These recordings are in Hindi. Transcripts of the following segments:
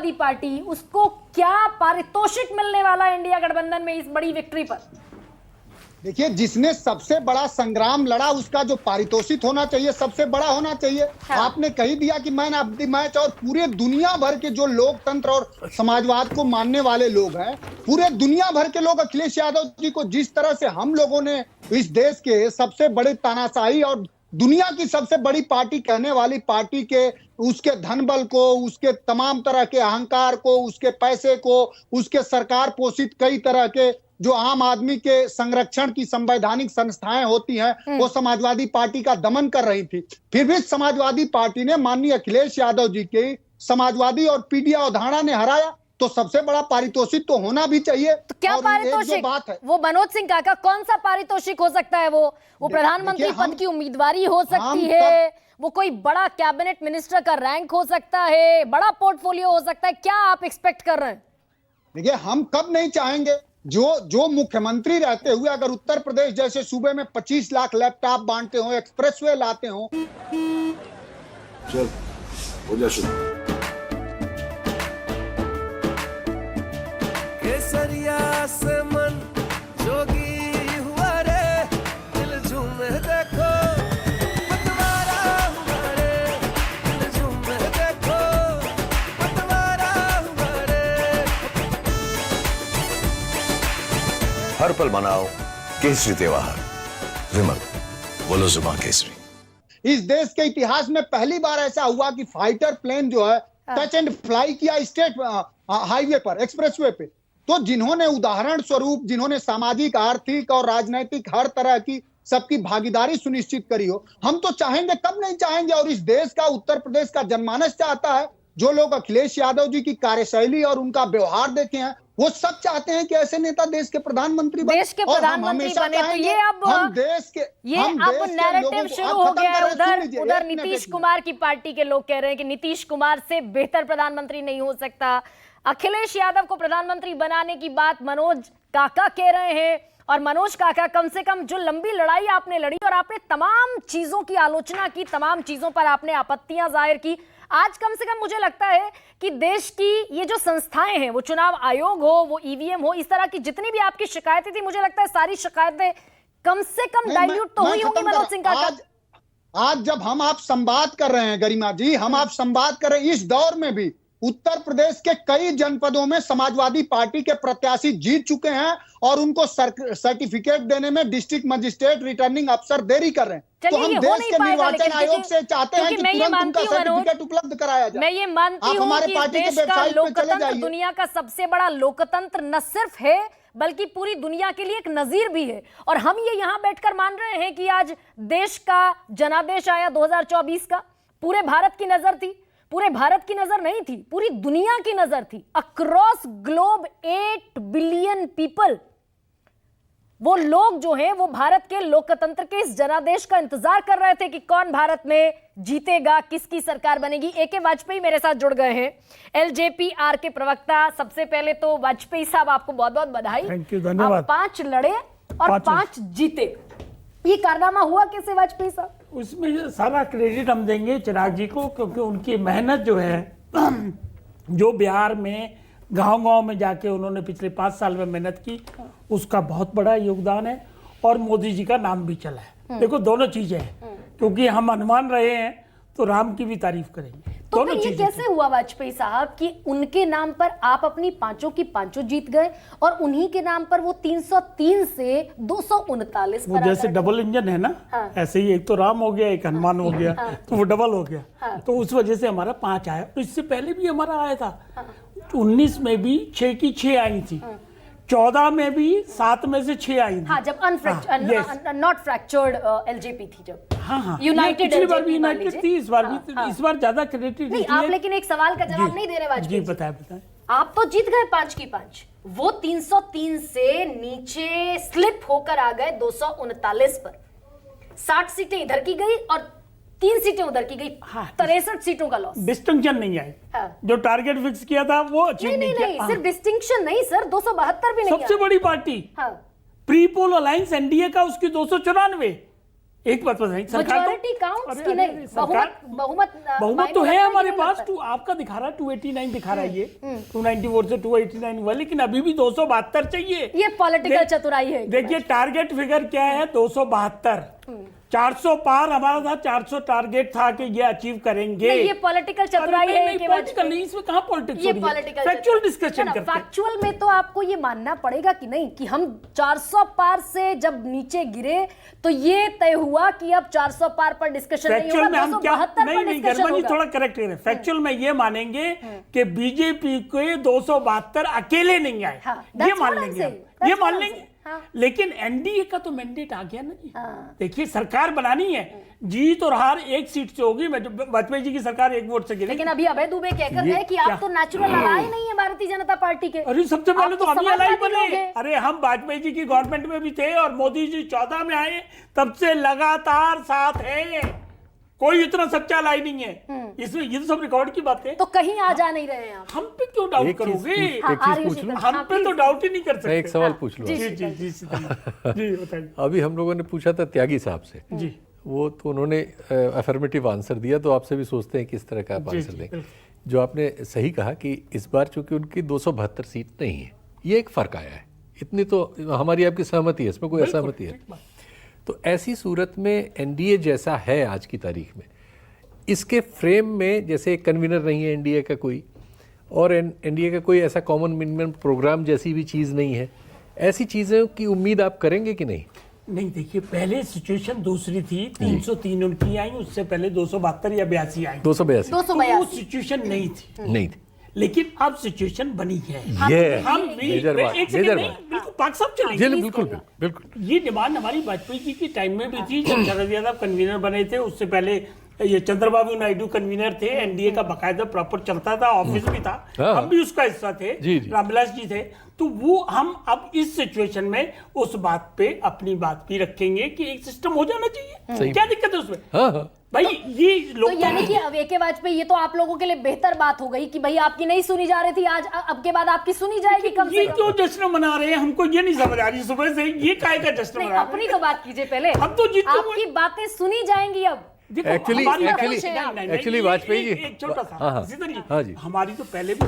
समाजवादी पार्टी, उसको क्या पारितोषिक मिलने वाला है इंडिया गठबंधन में इस बड़ी विक्ट्री पर? देखिए, जिसने सबसे बड़ा संग्राम लड़ा उसका जो पारितोषिक होना चाहिए सबसे बड़ा होना चाहिए। हाँ। आपने कही दिया कि मैन ऑफ द मैच, और पूरे दुनिया भर के जो लोकतंत्र और समाजवाद को मानने वाले लोग हैं, पूरे दुनिया भर के लोग अखिलेश यादव जी को जिस तरह से हम लोगों ने इस देश के सबसे बड़े तानाशाही और दुनिया की सबसे बड़ी पार्टी कहने वाली पार्टी के उसके धन बल को, उसके तमाम तरह के अहंकार को, उसके पैसे को, उसके सरकार पोषित कई तरह के जो आम आदमी के संरक्षण की संवैधानिक संस्थाएं होती हैं, वो समाजवादी पार्टी का दमन कर रही थी। फिर भी समाजवादी पार्टी ने माननीय अखिलेश यादव जी के समाजवादी और पीडिया अवधारणा ने हराया, तो सबसे बड़ा पारितोषिक तो होना भी चाहिए। तो क्या पारितोषिक बात है, वो मनोज सिंह काका कौन सा पारितोषिक हो सकता है? वो प्रधानमंत्री पद की उम्मीदवारी हो सकती है, वो कोई बड़ा कैबिनेट मिनिस्टर का रैंक हो सकता है, बड़ा पोर्टफोलियो हो सकता है, क्या आप एक्सपेक्ट कर रहे हैं? देखिए, हम कब नहीं चाहेंगे जो मुख्यमंत्री रहते हुए अगर उत्तर प्रदेश जैसे सूबे में 25 लाख लैपटॉप बांटते हो, एक्सप्रेसवे लाते हो। चल हो जा शुरू। केसरिया से मन जोगी हुआ रे, दिल झूमे देखो पतवारा हुआ रे, दिल झूमे देखो पतवारा हुआ रे। हर पल मनाओ केसरी त्योहार। विमल, बोलो जुबान केसरी। इस देश के इतिहास में पहली बार ऐसा हुआ कि फाइटर प्लेन जो है टच एंड फ्लाई किया स्टेट हाईवे पर, एक्सप्रेसवे पे। तो जिन्होंने उदाहरण स्वरूप, जिन्होंने सामाजिक, आर्थिक और राजनीतिक हर तरह की सबकी भागीदारी सुनिश्चित करी हो, हम तो चाहेंगे, कब नहीं चाहेंगे। और इस देश का, उत्तर प्रदेश का जनमानस चाहता है। जो लोग अखिलेश यादव जी की कार्यशैली और उनका व्यवहार देखे हैं, वो सब चाहते हैं कि ऐसे नेता देश के प्रधानमंत्री बने। देश के प्रधानमंत्री बने। तो ये अब नैरेटिव शुरू हो गया है। उधर नीतीश कुमार की पार्टी के लोग कह रहे हैं कि नीतीश कुमार से बेहतर प्रधानमंत्री नहीं हो सकता। अखिलेश यादव को प्रधानमंत्री बनाने की बात मनोज काका कह रहे हैं। और मनोज काका, कम से कम जो लंबी लड़ाई आपने लड़ी और आपने तमाम चीजों की आलोचना की, तमाम चीजों पर आपने आपत्तियां जाहिर की, आज कम से कम मुझे लगता है कि देश की ये जो संस्थाएं हैं, वो चुनाव आयोग हो, वो ईवीएम हो, इस तरह की जितनी भी आपकी शिकायतें थी, मुझे लगता है सारी शिकायतें कम से कम डाइल्यूट तो हुई होंगी मनोज सिंह काका। आज जब हम आप संवाद कर रहे हैं गरिमा जी, हम आप संवाद कर रहे हैं, इस दौर में भी उत्तर प्रदेश के कई जनपदों में समाजवादी पार्टी के प्रत्याशी जीत चुके हैं और उनको सर्टिफिकेट देने में डिस्ट्रिक्ट मजिस्ट्रेट, रिटर्निंग अफसर देरी कर रहे हैं। तो हम देश के निर्वाचन आयोग से चाहते हैं कि तुरंत उनका सर्टिफिकेट उपलब्ध कराया जाए। मैं ये मानती हूं कि देश का लोकतंत्र दुनिया का सबसे बड़ा लोकतंत्र न सिर्फ है, बल्कि पूरी दुनिया के लिए एक नजीर भी है। और हम ये यहां बैठकर मान रहे हैं कि आज देश का जनादेश आया 2024 का, पूरे भारत की नजर थी, पूरे भारत की नजर नहीं थी, पूरी दुनिया की नजर थी। अक्रॉस ग्लोब 8 बिलियन पीपल, वो लोग जो हैं वो भारत के लोकतंत्र के इस जनादेश का इंतजार कर रहे थे कि कौन भारत में जीतेगा, किसकी सरकार बनेगी। ए.के. वाजपेयी मेरे साथ जुड़ गए हैं, एलजेपीआर के प्रवक्ता। सबसे पहले तो वाजपेयी साहब, आपको बहुत बहुत बधाई। थैंक यू, धन्यवाद। आप 5 लड़े और 5 जीते, ये कारनामा हुआ कैसे वाजपेयी साहब? उसमें सारा क्रेडिट हम देंगे चिराग जी को, क्योंकि उनकी मेहनत जो है, जो बिहार में गांव-गांव में जाके उन्होंने पिछले 5 साल में मेहनत की, उसका बहुत बड़ा योगदान है। और मोदी जी का नाम भी चला है। देखो, दोनों चीजें हैं, क्योंकि हम अनुमान रहे हैं तो राम की भी तारीफ करेंगे। तो फिर ये कैसे हुआ वाजपेयी साहब कि उनके नाम पर आप अपनी 5 की 5 जीत गए और उन्हीं के नाम पर वो 303 से 239 पर जैसे डबल इंजन है ना, हाँ। ऐसे ही एक तो राम हो गया, एक हनुमान हो गया, तो वो डबल हो गया। हाँ। तो उस वजह से हमारा 5 आया। तो इससे पहले भी हमारा आया था। 19 में भी 6 की 6 आई थी, 14 में भी 7 में से 6 आई थी। हाँ, जब नॉट फ्रैक्चर्ड एलजेपी थी, जब हाँ, यूनाइटेड, पिछली बार भी यूनाइटेड थी, इस बार भी। इस बार ज्यादा क्रेडिट नहीं, आप लेकिन एक सवाल का जवाब नहीं दे रहे वाजपेयी जी। बताएं। आप तो जीत गए 5 की 5, वो 303 से नीचे स्लिप होकर आ गए 239 पर। 60 सीटें इधर की गई और 3 सीटें उधर की गई। 63 सीटों का लॉस। डिस्टिंक्शन नहीं आई। हाँ। जो टारगेट फिक्स किया था वो अचीव नहीं किया। सिर्फ डिस्टिंक्शन नहीं सर, 272 भी नहीं। सबसे बड़ी पार्टी हाँ। प्री पोल अलायंस एनडीए का, उसकी 294। एक बात बताइए, मेजॉरिटी काउंट्स की नहीं, बहुमत तो है हमारे पास। नहीं आपका दिखा रहा है 289 दिखा रहा है, ये 294 से 289 हुआ, लेकिन अभी भी 272 चाहिए। ये पॉलिटिकल चतुराई है। देखिए टारगेट फिगर क्या है, 272। 400 पार हमारा था, 400 टारगेट था कि ये अचीव करेंगे। नहीं, ये पॉलिटिकल चतुराई है। नहीं, पॉलिटिकल नहीं, इसमें कहां पॉलिटिक्स, ये पॉलिटिकल फैक्चुअल डिस्कशन करते हैं। फैक्चुअल में तो आपको ये मानना पड़ेगा कि नहीं कि हम 400 पार से जब नीचे गिरे तो ये तय हुआ कि अब 400 पार पर डिस्कशन नहीं होगा, 272 पर डिस्कशन होगा। थोड़ा करेक्ट करें। फैक्चुअल में ये मानेंगे कि बीजेपी के 272 अकेले नहीं आए, ये मान लेंगे, ये मान लेंगे। लेकिन एनडीए का तो मैंडेट आ गया ना जी। देखिए सरकार बनानी है, जीत और हार एक सीट से होगी। वाजपेयी जी की सरकार 1 वोट से गिरी, लेकिन अभी अभय दुबे कहकर गए कि आप तो नेचुरल अलाई नहीं है भारतीय जनता पार्टी के। अरे सबसे पहले तो हम ही अलाई बने। समाजवादी अरे हम वाजपेयी जी की गवर्नमेंट में भी थे और मोदी जी 14 में आए, तब से लगातार साथ है। कोई इतना सच्चा लाई नहीं है इसमें, ये तो सब रिकॉर्ड की बात है। तो कहीं आ जा नहीं रहे हैं आप। हम पे क्यों डाउट करोगे? हम पे तो डाउट ही नहीं कर सकते। मैं एक सवाल पूछ लूं। जी बताइए। अभी हम लोगों ने पूछा था त्यागी साहब से जी, वो तो उन्होंने अफर्मेटिव आंसर दिया, तो आपसे भी सोचते हैं किस तरह का आप आंसर दें। जो आपने सही कहा कि इस बार चूंकि उनकी 272 सीट नहीं है, ये एक फर्क आया है, इतनी तो हमारी आपकी सहमति है, इसमें कोई असहमति है। तो ऐसी सूरत में एनडीए जैसा है आज की तारीख में, इसके फ्रेम में जैसे कन्वीनर नहीं है एनडीए का कोई, और एनडीए का कोई ऐसा कॉमन मिनिमम प्रोग्राम जैसी भी चीज़ नहीं है, ऐसी चीज़ों की उम्मीद आप करेंगे कि नहीं? नहीं, देखिए पहले सिचुएशन दूसरी थी, 303 उनकी आई, उससे पहले 272 या 82 आई, 282 तो वो सिचुएशन नहीं थी। लेकिन अब सिचुएशन बनी है। हम बिल्कुल पाक साहब चलेंगे, बिल्कुल। ये डिमांड हमारी वाजपेयी जी की टाइम में भी थी, जब शरद यादव कन्वीनर बने थे। उससे पहले ये चंद्रबाबू नायडू कन्वीनर थे, एनडीए का बकायदा प्रॉपर चलता था, ऑफिस भी था, हम भी उसका हिस्सा थे, रामविलास जी थे। तो वो हम अब इस सिचुएशन में उस बात पे अपनी बात भी रखेंगे कि एक सिस्टम हो जाना चाहिए। क्या दिक्कत है उसमें? भाई ये लोग तो यानी कि अब एके वाजपेयी, ये तो आप लोगों के लिए बेहतर बात हो गई कि भाई आपकी नहीं सुनी जा रही थी, आज अब के बाद आपकी सुनी जाएगी कम से कम। क्यों जश्न मना रहे हैं? हमको ये नहीं समझ आ रही सुबह से, ये काय का जश्न मना रहे हैं? अपनी तो बात कीजिए पहले, हम तो जीते हुए। आपकी बातें सुनी जाएंगी अब। एक्चुअली वाजपेयी जी एक छोटा सा हमारी तो पहले भी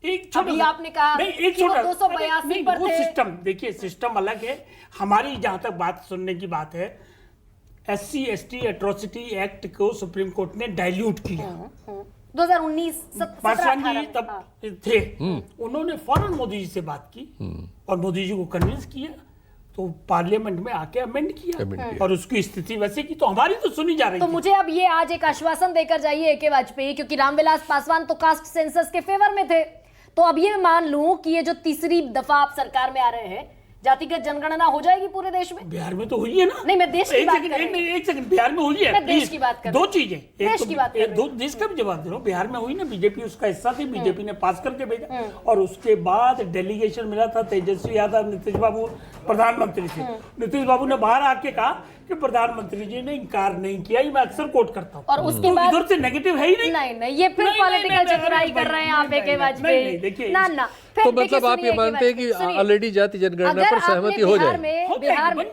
एक छोटा, अभी आपने कहा नहीं, एक कि वो छोटा 282 पर वो थे। सिस्टम देखिए, सिस्टम अलग है। हमारी जहां तक बात सुनने की बात है, SC ST एट्रोसिटी एक्ट को सुप्रीम कोर्ट ने डाइल्यूट किया। 2019 पासवान जी तब थे, उन्होंने फौरन मोदी जी से बात की और मोदी जी को कन्विंस किया, तो पार्लियामेंट में आके अमेंड किया और उसकी स्थिति वैसे की, तो हमारी तो सुनी जा रही तो थी। मुझे अब ये आज एक आश्वासन देकर जाइए एके वाजपेयी, क्योंकि रामविलास पासवान तो कास्ट सेंसस के फेवर में थे, तो अब ये मान लूं कि ये जो तीसरी दफा आप सरकार में आ रहे हैं, जातिगत जनगणना हो जाएगी पूरे देश में? बिहार में तो हुई है ना। नहीं, मैं देश की बात कर रही हूं। एक सेकंड, बिहार में हुई है। मैं देश की बात कर रही हूं। दो चीजें, देश की बात कर रही हूं। देश का भी जवाब दे रहा हूं। बिहार में हुई ना, बीजेपी उसका हिस्सा थी, बीजेपी ने पास करके भेजा, और उसके बाद डेलीगेशन मिला था तेजस्वी यादव, नीतीश बाबू प्रधानमंत्री थे। नीतीश बाबू ने बाहर आके कहा कि प्रधानमंत्री जी ने इनकार नहीं किया, ये मैं अक्सर कोट करता हूं। और उसके बाद इधर से नेगेटिव है ही नहीं। नहीं, ये फिर पॉलिटिकल चतुराई कर रहे हैं आप एके वाजपेयी। ना तो मतलब आप ये मानते हैं कि ऑलरेडी जाति जनगणना पर सहमति हो जाएगी? बिहार में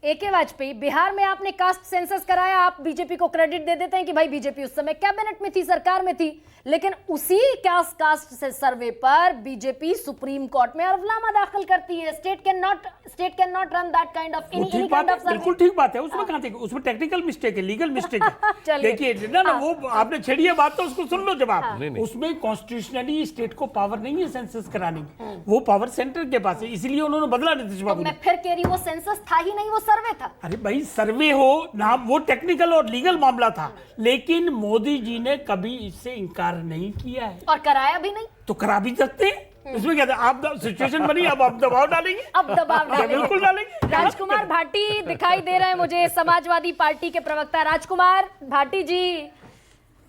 एके वाजपेयी, बिहार में आपने कास्ट सेंसस कराया, आप बीजेपी को क्रेडिट दे देते हैं कि भाई बीजेपी उस समय कैबिनेट में थी, सरकार में थी, लेकिन उसी कास्ट सर्वे पर बीजेपी सुप्रीम कोर्ट में हलफनामा दाखिल करती है। State can not run that kind of any kind of सर्वे। बिल्कुल ठीक बात है, उसमें कहां देखो, उसमें टेक्निकल मिस्टेक है, लीगल मिस्टेक है। देखिए ना, वो आपने छेड़ी है बात, तो उसको सुन लो जवाब। उसमें कॉन्स्टिट्यूशनली स्टेट को पावर नहीं है सेंसस कराने की, वो पावर सेंटर के पास है, इसलिए उन्होंने बदला नीतीश बाबू। मैं फिर कह रही, वो सेंसस था ही नहीं, वो सर्वे था। अरे भाई सर्वे हो ना, वो टेक्निकल और लीगल मामला था, लेकिन मोदी जी ने कभी इससे इनकार नहीं किया है और कराया भी नहीं, तो करा भी सकते हैं। इसमें क्या था, आप सिचुएशन बनी, अब आप दबाव डालेंगे, अब दबाव डालेंगे, बिल्कुल डालेंगे। राजकुमार भाटी दिखाई दे रहे हैं मुझे, समाजवादी पार्टी के प्रवक्ता राजकुमार भाटी जी।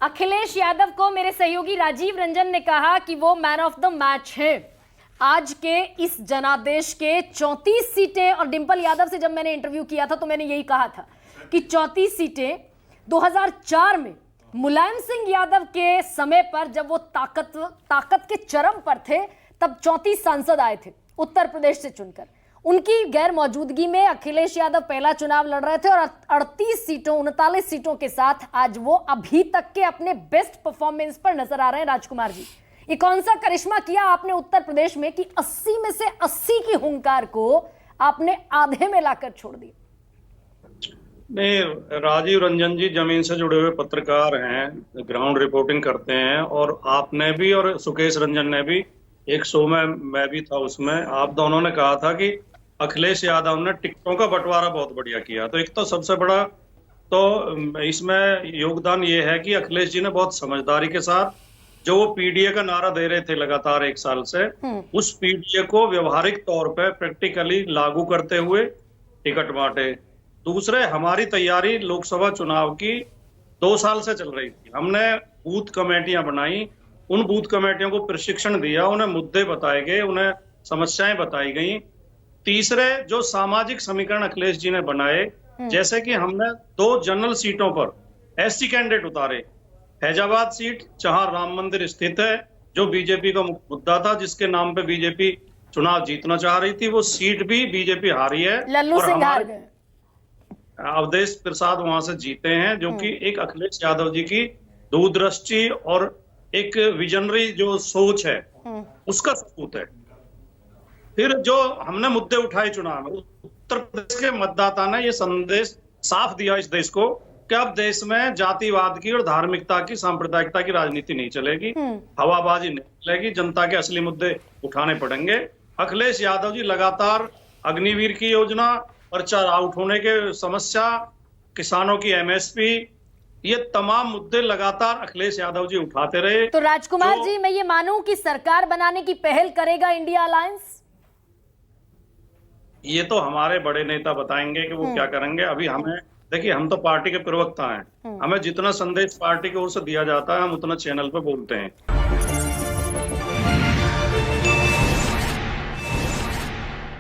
अखिलेश यादव को मेरे सहयोगी राजीव रंजन ने कहा कि वो मैन ऑफ द मैच है आज के इस जनादेश के। 34 सीटें, और डिंपल यादव से जब मैंने इंटरव्यू किया था तो मैंने यही कहा था कि 34 सीटें 2004 में मुलायम सिंह यादव के समय पर, जब वो ताकत के चरम पर थे, तब 34 सांसद आए थे उत्तर प्रदेश से चुनकर। उनकी गैर मौजूदगी में अखिलेश यादव पहला चुनाव लड़ रहे थे और 39 सीटों के साथ आज वो अभी तक के अपने बेस्ट परफॉर्मेंस पर नजर आ रहे हैं। राजकुमार जी, ये कौन सा करिश्मा किया आपने उत्तर प्रदेश में कि 80 में से 80 की हुंकार को आपने आधे में लाकर छोड़ दिया? नहीं, राजीव रंजन जी जमीन से जुड़े हुए पत्रकार हैं, ग्राउंड रिपोर्टिंग करते हैं, और आपने भी और सुकेश रंजन ने भी एक शो में, मैं भी था उसमें, आप दोनों ने कहा था कि अखिलेश यादव ने टिकटों का बंटवारा बहुत बढ़िया किया। तो एक तो सबसे बड़ा तो इसमें योगदान ये है कि अखिलेश जी ने बहुत समझदारी के साथ जो वो पीडीए का नारा दे रहे थे लगातार 1 साल से, उस पीडीए को व्यवहारिक तौर पे प्रैक्टिकली लागू करते हुए टिकट बांटे। दूसरे, हमारी तैयारी लोकसभा चुनाव की 2 साल से चल रही थी। हमने बूथ कमेटियां बनाई, उन बूथ कमेटियों को प्रशिक्षण दिया, उन्हें मुद्दे बताए गए, उन्हें समस्याएं बताई गई। तीसरे, जो सामाजिक समीकरण अखिलेश जी ने बनाए, जैसे कि हमने 2 जनरल सीटों पर एससी कैंडिडेट उतारे। फैजाबाद सीट जहां राम मंदिर स्थित है, जो बीजेपी का मुद्दा था, जिसके नाम पे बीजेपी चुनाव जीतना चाह रही थी, वो सीट भी बीजेपी हारी है। लल्लू सिंह हार गए। अवधेश प्रसाद वहां से जीते हैं, जो कि एक अखिलेश यादव जी की दूरदृष्टि और एक विजनरी जो सोच है उसका सबूत है। फिर जो हमने मुद्दे उठाए चुनाव में, उत्तर प्रदेश के मतदाता ने ये संदेश साफ दिया इस देश को कि अब देश में जातिवाद की और धार्मिकता की, सांप्रदायिकता की राजनीति नहीं चलेगी, हवाबाजी नहीं चलेगी, जनता के असली मुद्दे उठाने पड़ेंगे। अखिलेश यादव जी लगातार अग्निवीर की योजना, पर्चा आउट होने के समस्या, किसानों की एमएसपी, ये तमाम मुद्दे लगातार अखिलेश यादव जी उठाते रहे। तो राजकुमार जी, मैं ये मानूं कि सरकार बनाने की पहल करेगा इंडिया अलायंस? ये तो हमारे बड़े नेता बताएंगे कि वो क्या करेंगे। अभी हमें देखिए, हम तो पार्टी के प्रवक्ता हैं, हमें जितना संदेश पार्टी की ओर से दिया जाता है हम उतना चैनल पे बोलते हैं।